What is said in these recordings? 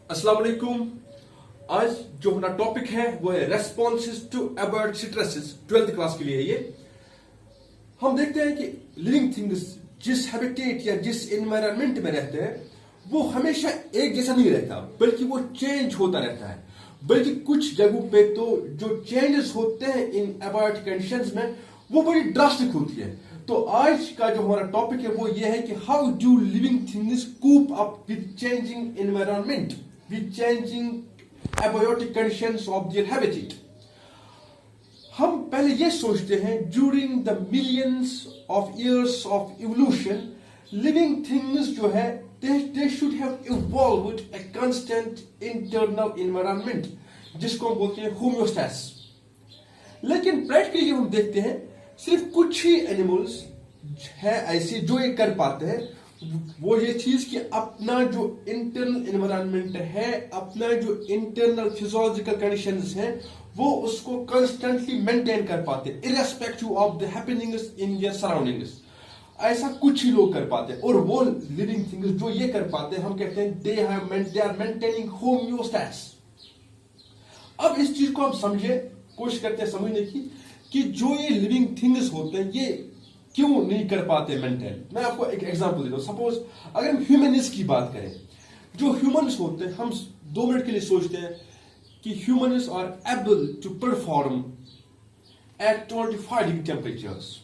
अस्सलाम वालेकुम। आज जो हमारा टॉपिक है वो है responses to avoid stresses. 12th class के लिए है ये। हम देखते हैं कि लिविंग थिंग्स जिस हैबिटेट या जिस एनवायरनमेंट में रहते हैं वो हमेशा एक जैसा नहीं रहता, बल्कि वो चेंज होता रहता है। बल्कि कुछ जगहों पे तो जो चेंजेस होते हैं इन अवॉइड कंडीशंस में वो बड़ी ड्रास्टिक होती है। तो आज का जो हमारा टॉपिक है वो ये है कि how do living things cope up with changing environment, with changing abiotic conditions of their habitat। हम पहले ये सोचते हैं during the millions of years of evolution living things जो है they should have evolved a constant internal environment जिसको हम बोलते हैं homeostasis। लेकिन प्रैक्टिकली हम देखते हैं सिर्फ कुछ ही एनिमल्स है ऐसे जो ये कर पाते हैं, वो ये चीज कि अपना जो इंटरनल एनवायरनमेंट है, अपना जो इंटरनल फिजियोलॉजिकल कंडीशंस हैं वो उसको कंस्टेंटली मेंटेन कर पाते हैं irrespective of the happenings in their surroundings. ऐसा कुछ ही लोग कर पाते हैं और वो लिविंग थिंग्स जो ये कर पाते हैं हम कहते हैं दे आर मेंटेनिंग होमियोस्टेसिस। अब इस चीज को हम समझे, कोशिश करते हैं समझने की कि जो ये लिविंग थिंग्स होते हैं ये क्यों नहीं कर पाते मेंटेन। मैं आपको एक एग्जांपल देता हूं। सपोज अगर हम ह्यूमनिस्ट की बात करें, जो ह्यूमन्स होते हैं हम 2 मिनट के लिए सोचते हैं कि humans are able to perform at 25 degree temperatures.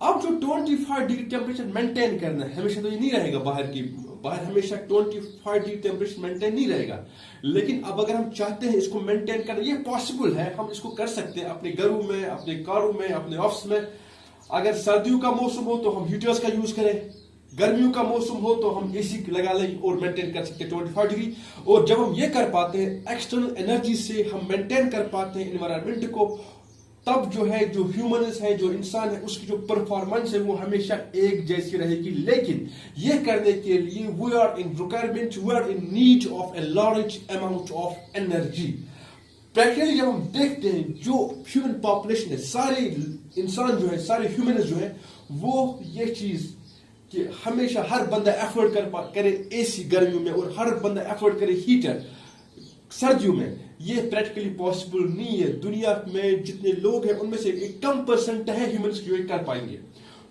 अब जो 25 डिग्री टेम्परेचर मेंटेन करना है, हमेशा तो ये नहीं रहेगा, बाहर हमेशा 25 डिग्री टेम्परेचर मेंटेन नहीं रहेगा। लेकिन अब अगर हम चाहते हैं इसको मेंटेन करना, ये पॉसिबल है, हम इसको कर सकते हैं अपने घरों में, अपने कारों में, अपने ऑफिस में। अगर सर्दियों का मौसम हो तो हम हीटर्स का यूज करें, गर्मियों का मौसम हो तो हम एसी लगा लें और मेंटेन कर सकते हैं 25 डिग्री। और जब हम ये कर पाते हैं एक्सटर्नल एनर्जी से हम मेंटेन कर पाते हैं एनवायरनमेंट को, तब जो है जो ह्यूमंस है, जो इंसान है, उसकी जो परफॉर्मेंस है वो हमेशा एक जैसी रहेगी। लेकिन ये करने के लिए we are in requirement, we are in need of a large amount of energy. Practically जब हम देखते हैं जो ह्यूमन पॉपुलेशन है, सारे इंसान जो है, सारे ह्यूमन जो है, वो ये चीज कि हमेशा हर बंदा एफर्ट करे एसी गर्मियों में और हर बंदा एफर्ट करे हीटर सर्दियों में, ये प्रैक्टिकली पॉसिबल नहीं है। दुनिया में जितने लोग हैं उनमें से एक कम परसेंट है ह्यूमंस जो कर पाएंगे।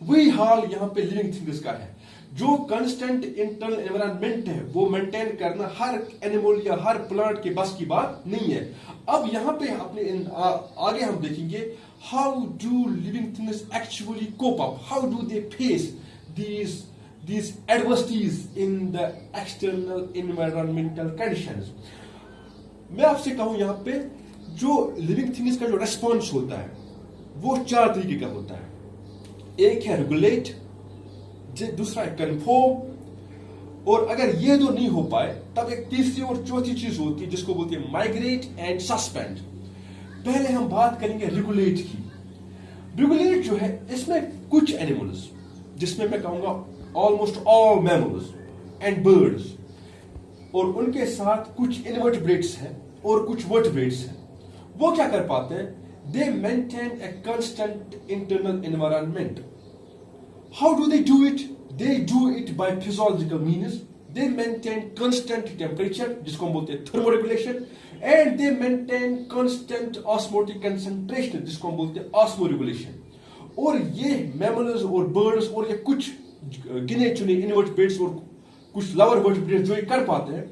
वही हाल यहाँ पे लिविंग थिंग्स का है। जो कंस्टेंट इंटरनल एनवायरनमेंट है वो मेंटेन करना हर एनिमल या हर प्लांट के बस की बात नहीं है। अब यहाँ पे अपने आगे हम देखेंगे how do living things actually cope up, how do they face these adversities in the external environmental conditions। मैं आपसे कहूं यहाँ पे जो लिविंग थिंग्स का जो रेस्पॉन्स होता है वो 4 तरीके का होता है। एक है रेगुलेट, दूसरा है कन्फर्म, और अगर ये दो नहीं हो पाए तब एक तीसरी और चौथी चीज होती है जिसको बोलते हैं माइग्रेट एंड सस्पेंड। पहले हम बात करेंगे रेगुलेट की। रेगुलेट जो है इसमें कुछ एनिमल्स, जिसमें मैं कहूंगा almost all mammals and birds, और उनके साथ कुछ इनवर्टिब्रेट्स हैं और कुछ वर्टिब्रेट्स हैं, वो क्या कर पाते हैं, दे maintain A constant internal environment. How do they do it? They do it by physiological means. They maintain constant temperature, जिसको हम बोलते हैं thermoregulation, and they maintain constant osmotic concentration, जिसको हम बोलते हैं osmoregulation। और ये mammals और birds और ये कुछ गिने चुने invertebrates और कुछ lower vertebrates जो ये कर पाते हैं,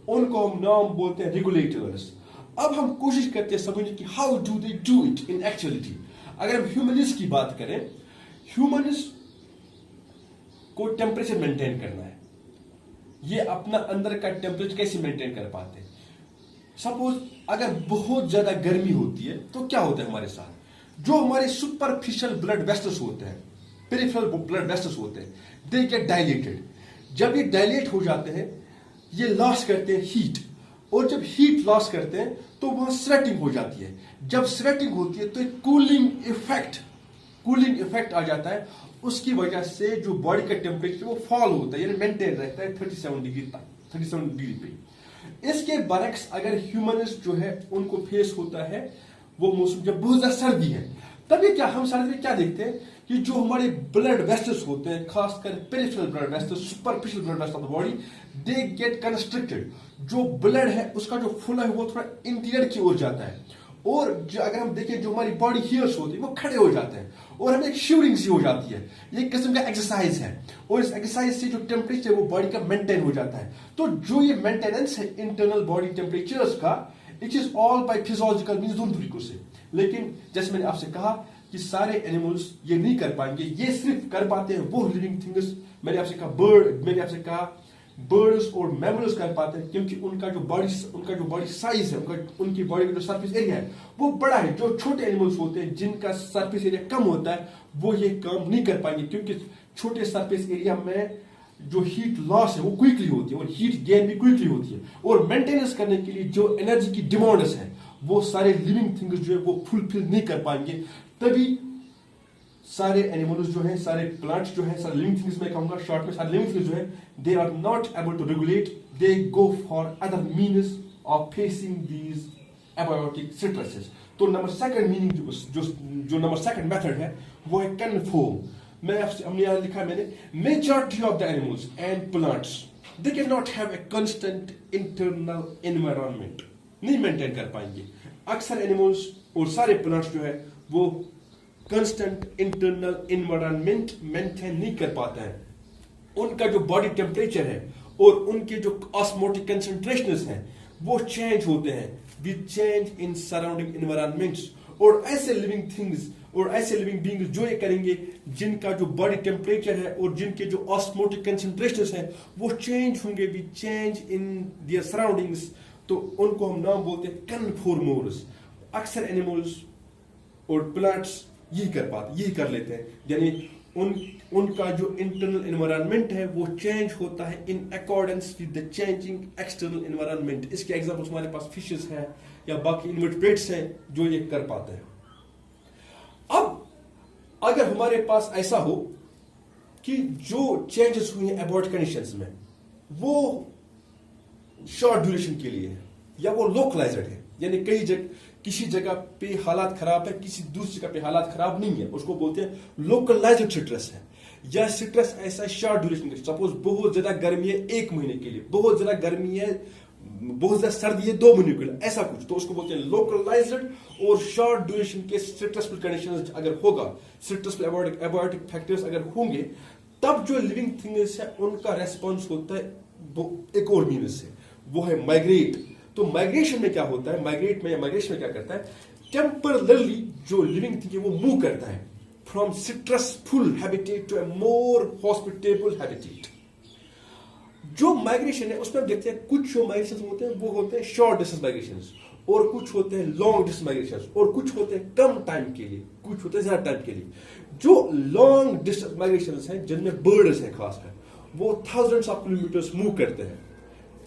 उनको हम नाम बोलते हैं रेगुलेटर्स। अब हम कोशिश करते हैं समझने की how do they do it in actuality। अगर हम ह्यूमनिस की बात करें, ह्यूमनिस को टेम्परेचर मेंटेन करना है, ये अपना अंदर का टेम्परेचर कैसे मेंटेन कर पाते हैं। सपोज अगर बहुत ज्यादा गर्मी होती है तो क्या होता है हमारे साथ, जो हमारे सुपरफिशियल ब्लड वेसल्स होते हैं, पेरिफेरल ब्लड वेसल्स होते हैं, दे गेट डायलेटेड। जब ये डायलेट हो जाते हैं ये लॉस करते हैं हीट, और जब हीट लॉस करते हैं तो वहां स्वेटिंग हो जाती है। जब स्वेटिंग होती है तो एक कूलिंग इफेक्ट आ जाता है, उसकी वजह से जो बॉडी का टेम्परेचर वो फॉल होता है, यानी मेंटेन रहता है 37 डिग्री तक, 37 डिग्री पे। इसके बरक्स अगर ह्यूमन्स जो है उनको फेस होता है वो मौसम जब बहुत ज्यादा सर्दी है, तभी क्या हम सर्दी में क्या देखते हैं कि जो हमारे ब्लड वेसल्स होते हैं, खासकर peripheral blood vessels, superficial blood vessels of the body, they get constricted. जो ब्लड है उसका जो फ्लो है वो थोड़ा इंटीरियर की ओर जाता है, और अगर हम देखें जो हमारी बॉडी हेयर्स होती है वो खड़े हो जाते हैं और हमें एक शिवरिंग सी हो जाती है। ये एक किस्म का एक्सरसाइज है, और इस एक्सरसाइज से जो टेम्परेचर वो बॉडी का मेंटेन हो जाता है। तो जो ये मेंटेनेंस है इंटरनल बॉडी टेम्परेचर्स का, it is all by physiological means, दोनों तरीकों से। लेकिन जैसे मैंने आपसे कहा कि सारे एनिमल्स ये नहीं कर पाएंगे, ये सिर्फ कर पाते हैं वो लिविंग थिंग्स। मैंने आपसे कहा बर्ड्स और मैमल्स कर पाते हैं, क्योंकि उनका जो बॉडी साइज है, उनकी बॉडी का जो सरफेस एरिया है वो बड़ा है। जो छोटे एनिमल्स होते हैं जिनका सरफेस एरिया कम होता है, वो ये काम नहीं कर पाएंगे, क्योंकि छोटे सरफेस एरिया में जो हीट लॉस है वो क्विकली होती है और हीट गेन भी क्विकली होती है। और मेंटेनेंस करने के लिए जो एनर्जी की डिमांड्स है वो सारे लिविंग थिंग्स जो है वो फुलफिल नहीं कर पाएंगे। तभी सारे एनिमल्स जो हैं, सारे प्लांट्स जो हैं, सारे लिविंग थिंग्स में कहूंगा शॉर्ट में, सारे लिविंग थिंग्स जो है they are not able to regulate, they go for other means of facing these abiotic stresses. तो नंबर सेकंड मीनिंग जो नंबर सेकंड मेथड है वो है कन्फर्म। हमने यहां लिखा है मैंने, majority of the animals and plants they can not have a constant internal environment, नहीं मेंटेन कर पाएंगे। अक्सर एनिमल्स और सारे प्लांट्स जो है वो कांस्टेंट इंटरनल एनवायरनमेंट मेंटेन नहीं कर पाते हैं। उनका जो बॉडी टेम्परेचर है और उनके जो ऑस्मोटिक कंसंट्रेशंस हैं वो चेंज होते हैं with change in surrounding environments. और ऐसे लिविंग थिंग्स और ऐसे लिविंग बींग्स जो ये करेंगे जिनका जो बॉडी टेम्परेचर है और जिनके जो ऑस्मोटिक कंसंट्रेशंस हैं वो चेंज होंगे with change in their surroundings, तो उनको हम नाम बोलते हैं कन्फॉर्मर्स। अक्सर एनिमल्स और प्लांट्स यही कर लेते हैं, यानी उनका जो इंटरनल एनवायरनमेंट है वो चेंज होता है in accordance with the changing external environment. इसके एग्जांपल्स हमारे पास फिशेस हैं या बाकी इन्वर्टेब्रेट्स हैं जो ये कर पाते हैं। अब अगर हमारे पास ऐसा हो कि जो चेंजेस हुए हैं एबॉर्ट कंडीशंस में वो शॉर्ट ड्यूरेशन के लिए है या वो लोकलाइज्ड है, यानी किसी जगह पे हालात खराब है, किसी दूसरी जगह पे हालात खराब नहीं है, उसको बोलते हैं लोकलाइज्ड स्ट्रेस है। या स्ट्रेस ऐसा शॉर्ट ड्यूरेशन का, सपोज बहुत ज्यादा गर्मी है 1 महीने के लिए, बहुत ज्यादा गर्मी है, बहुत ज्यादा सर्दी है 2 महीने के लिए, ऐसा कुछ, तो उसको बोलते हैं लोकलाइज्ड। और शॉर्ट ड्यूरेशन के स्ट्रेसफुल कंडीशंस अगर होगा, स्ट्रेसफुल एबायोटिक फैक्टर्स अगर होंगे, तब जो लिविंग थिंग्स है उनका रेस्पॉन्स होता है एक और मीन्स से, वो है माइग्रेट। तो माइग्रेशन में क्या होता है, माइग्रेशन में क्या करता है, टेम्परली जो लिविंग थिंग है वो मूव करता है from stressful habitat to a more hospitable habitat. जो माइग्रेशन है उसमें हम देखते हैं कुछ जो माइग्रेशन होते हैं वो होते हैं शॉर्ट डिस्टेंस माइग्रेशन, और कुछ होते हैं लॉन्ग डिस्टेंस माइग्रेशन, और कुछ होते हैं कम टाइम के लिए, कुछ होते हैं ज्यादा टाइम के लिए। जो लॉन्ग डिस्टेंस माइग्रेशन हैं जिनमें बर्ड्स हैं खासकर, वो थाउजेंड्स ऑफ किलोमीटर्स मूव करते हैं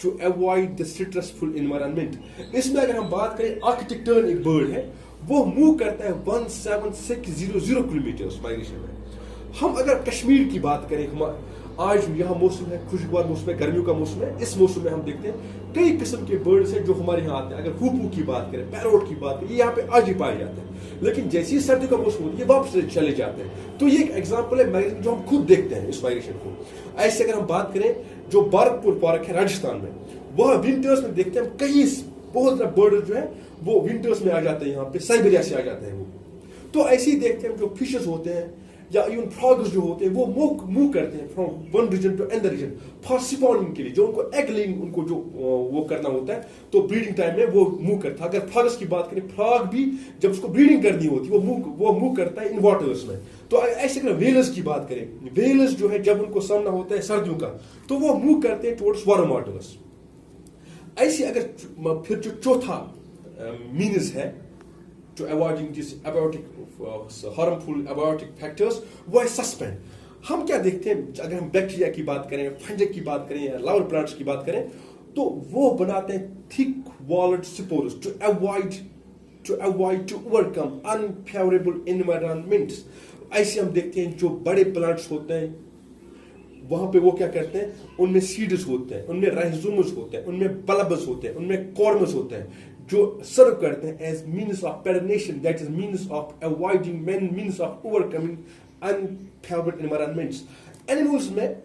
to avoid the stressful environment। इसमें अगर हम बात करें, आर्कटिक टर्न एक बर्ड है, वो मूव करता है 17600 किलोमीटर माइग्रेशन में। हम अगर कश्मीर की बात करें, आज यहाँ मौसम है, खुशगवार मौसम है, गर्मियों का मौसम है, इस मौसम में हम देखते हैं कई किस्म के बर्ड्स हैं जो हमारे यहाँ आते हैं। अगर हुपू की बात करें, पैरोट की बात करें, ये यहाँ पे आज ही पाए जाते हैं, लेकिन जैसे ही सर्दियों का मौसम होता है ये वापस चले जाते हैं। तो ये एक एग्जाम्पल है माइग्रेशन जो हम खुद देखते हैं इस माइग्रेशन को। ऐसे अगर हम बात करें, जो बारकपुर पार्क है राजस्थान में, वह विंटर्स में देखते हैं कहीं बहुत सारे बर्ड जो है वो विंटर्स में आ जाते हैं, यहाँ पे साइबेरिया से आ जाते हैं वो। तो ऐसे ही देखते हैं जो फिशेस होते हैं या इवन फ्रॉग्स जो होते हैं वो मूव करते हैं from one region to another region for spawning के लिए, जो उनको एग लेइंग उनको जो वो करना होता है, तो ब्रीडिंग टाइम में वो मूव करता है। अगर फ्रॉग्स की बात करें, फ्रॉग भी जब उसको ब्रीडिंग करनी होती है वो मूव करता है इन वाटर्स में। तो ऐसे अगर वेलर्स की बात करें, वेलर्स जो है जब उनको सामना होता है सर्दियों का, तो वो मूव करते हैं टुवर्ड्स वार्म वाटर्स। ऐसे अगर फिर जो चौथा मीन्स है to avoiding these harmful abiotic factors, वो है सस्पेंड। हम क्या देखते हैं, अगर हम बैक्टीरिया की बात करें, फंजक की बात करें या लावर प्लांट्स की बात करें, तो वो बनाते हैं thick walled spores to overcome unfavorable environments। ऐसे हम देखते हैं जो बड़े प्लांट्स होते हैं वहां पे वो क्या करते हैं, उनमें सीड्स होते हैं, उनमें राइजोम्स होते हैं, उनमें बल्ब्स होते हैं, उनमें कॉर्म्स होते हैं, जो सर्व करते हैं as means of perennation, that is means of avoiding means of overcoming unfavourable environments. Animals में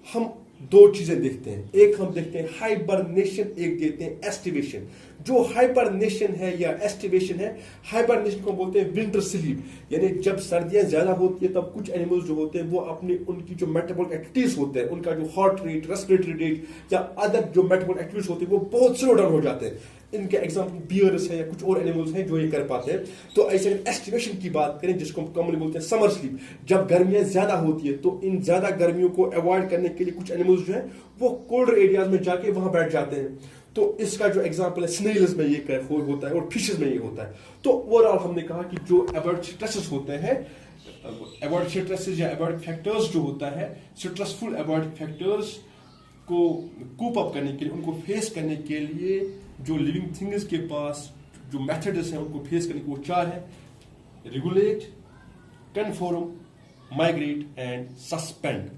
हम दो चीजें देखते हैं, एक हम देखते हैं हाइबरनेशन, एक देखते हैं एस्टिवेशन। जो हाइबरनेशन है या एस्टिवेशन है, हाइबरनेशन को बोलते हैं विंटर स्लीप, यानी जब सर्दियां ज्यादा होती है तब कुछ एनिमल्स जो होते हैं वो अपनी उनकी जो मेटाबॉलिक एक्टिविटीज होते हैं, उनका जो हार्ट रेट, रेस्पिरेटरी रेट या अदर जो मेटाबॉलिक एक्टिविटीज होती है वो बहुत स्लो डाउन हो जाते हैं। इनके एग्जाम्पल बियर्स है या कुछ और एनिमल्स हैं जो ये कर पाते हैं। तो ऐसे एस्टिवेशन की बात करें जिसको हम कॉमनली बोलते हैं समर स्लीप, जब गर्मियां ज्यादा होती है तो इन ज्यादा गर्मियों को अवॉइड करने के लिए कुछ एनिमल्स जो है वो कोल्डर एरियाज में जाके वहां बैठ जाते हैं। तो इसका जो एग्जांपल है स्नेल्स में ये होता है और फिशेस में ये होता है। तो ओवरऑल हमने कहा कि जो एबॉर्ट स्ट्रेसेस होते हैं, एबॉर्ट स्ट्रेसेस या एबॉर्ट फैक्टर्स जो होता है, स्ट्रेसफुल एबॉर्ट फैक्टर्स को कूप अप करने के लिए, उनको फेस करने के लिए जो लिविंग थिंग्स के पास जो मेथड्स हैं उनको फेस करने के वो चार है: regulate, conform, migrate and suspend.